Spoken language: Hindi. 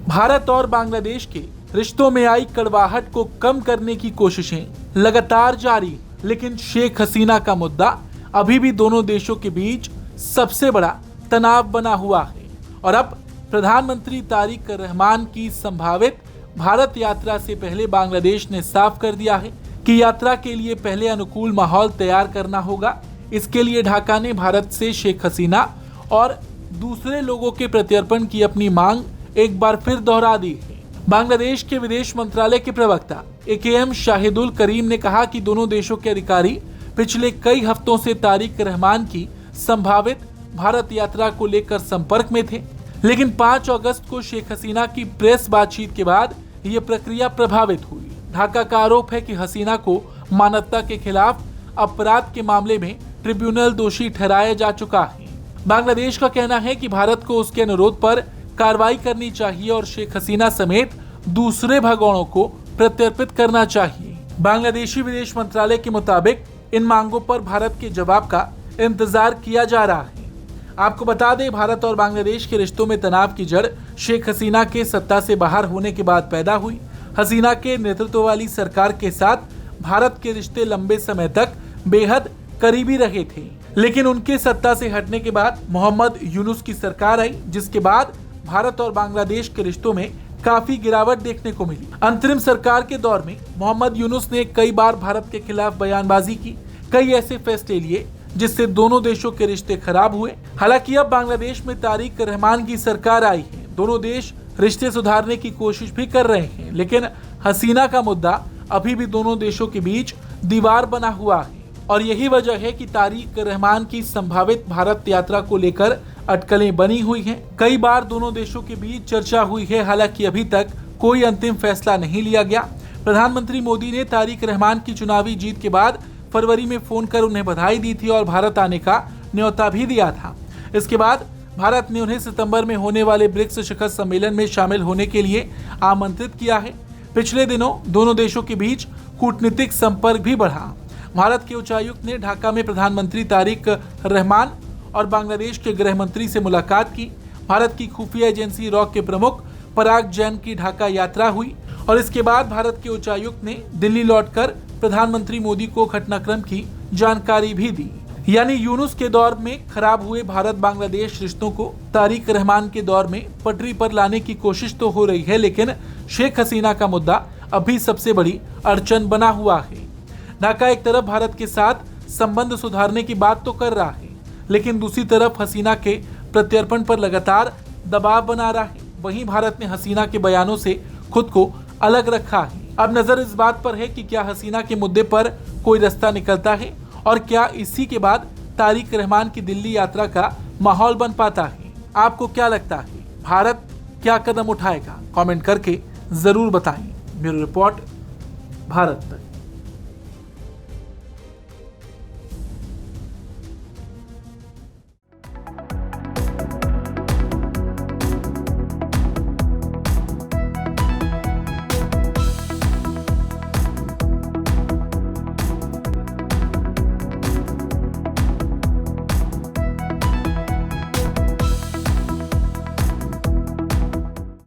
भारत और बांग्लादेश के रिश्तों में आई कड़वाहट को कम करने की कोशिशें लगातार जारी, लेकिन शेख हसीना का मुद्दा अभी भी दोनों देशों के बीच सबसे बड़ा तनाव बना हुआ है। और अब प्रधानमंत्री तारिक रहमान की संभावित भारत यात्रा से पहले बांग्लादेश ने साफ कर दिया है कि यात्रा के लिए पहले अनुकूल माहौल तैयार करना होगा। इसके लिए ढाका ने भारत से शेख हसीना और दूसरे लोगों के प्रत्यर्पण की अपनी मांग एक बार फिर दोहरा दी है। बांग्लादेश के विदेश मंत्रालय के प्रवक्ता AKM शाहिदुल करीम ने कहा कि दोनों देशों के अधिकारी पिछले कई हफ्तों से तारिक रहमान की संभावित भारत यात्रा को लेकर संपर्क में थे, लेकिन 5 अगस्त को शेख हसीना की प्रेस बातचीत के बाद यह प्रक्रिया प्रभावित हुई। ढाका का आरोप है कि हसीना को मानवता के खिलाफ अपराध के मामले में ट्रिब्यूनल दोषी ठहराया जा चुका है। बांग्लादेश का कहना है कि भारत को उसके अनुरोध पर कार्रवाई करनी चाहिए और शेख हसीना समेत दूसरे भगोड़ों को प्रत्यर्पित करना चाहिए। बांग्लादेशी विदेश मंत्रालय के मुताबिक इन मांगों पर भारत के जवाब का इंतजार किया जा रहा है। आपको बता दें, भारत और बांग्लादेश के रिश्तों में तनाव की जड़ शेख हसीना के सत्ता से बाहर होने के बाद पैदा हुई। हसीना के नेतृत्व वाली सरकार के साथ भारत के रिश्ते लंबे समय तक बेहद करीबी रहे थे, लेकिन उनके सत्ता से हटने के बाद मोहम्मद यूनुस की सरकार आई, जिसके बाद भारत और बांग्लादेश के रिश्तों में काफी गिरावट देखने को मिली। अंतरिम सरकार के दौर में मोहम्मद यूनुस ने कई बार भारत के खिलाफ बयानबाजी की, कई ऐसे फैसले लिए जिससे दोनों देशों के रिश्ते खराब हुए। हालांकि अब बांग्लादेश में तारिक रहमान की सरकार आई है, दोनों देश रिश्ते सुधारने की कोशिश भी कर रहे हैं, लेकिन हसीना का मुद्दा अभी भी दोनों देशों के बीच दीवार बना हुआ है। और यही वजह है कि तारिक रहमान की संभावित भारत यात्रा को लेकर अटकलें बनी हुई हैं। कई बार दोनों देशों के बीच चर्चा हुई है, हालांकि अभी तक कोई अंतिम फैसला नहीं लिया गया। प्रधानमंत्री मोदी ने तारिक रहमान की चुनावी जीत के बाद फरवरी में फोन कर उन्हें बधाई दी थी और भारत आने का न्योता भी दिया था। इसके बाद भारत ने उन्हें सितंबर में होने वाले ब्रिक्स शिखर सम्मेलन में शामिल होने के लिए आमंत्रित किया है। पिछले दिनों दोनों देशों के बीच कूटनीतिक संपर्क भी बढ़ा। भारत के उच्चायुक्त ने ढाका में प्रधानमंत्री तारिक रहमान और बांग्लादेश के गृह मंत्री से मुलाकात की। भारत की खुफिया एजेंसी रॉक के प्रमुख पराग जैन की ढाका यात्रा हुई और इसके बाद भारत के उच्चायुक्त ने दिल्ली लौटकर प्रधानमंत्री मोदी को घटनाक्रम की जानकारी भी दी। यानी यूनुस के दौर में खराब हुए भारत बांग्लादेश रिश्तों को तारिक रहमान के दौर में पटरी पर लाने की कोशिश तो हो रही है, लेकिन शेख हसीना का मुद्दा अभी सबसे बड़ी अड़चन बना हुआ है। ढाका एक तरफ भारत के साथ संबंध सुधारने की बात तो कर रहा है, लेकिन दूसरी तरफ हसीना के प्रत्यर्पण पर लगातार दबाव बना रहा है। वहीं भारत ने हसीना के बयानों से खुद को अलग रखा है। अब नजर इस बात पर है कि क्या हसीना के मुद्दे पर कोई रास्ता निकलता है और क्या इसी के बाद तारिक रहमान की दिल्ली यात्रा का माहौल बन पाता है। आपको क्या लगता है, भारत क्या कदम उठाएगा? कमेंट करके जरूर बताएं। ब्यूरो रिपोर्ट, भारत तक।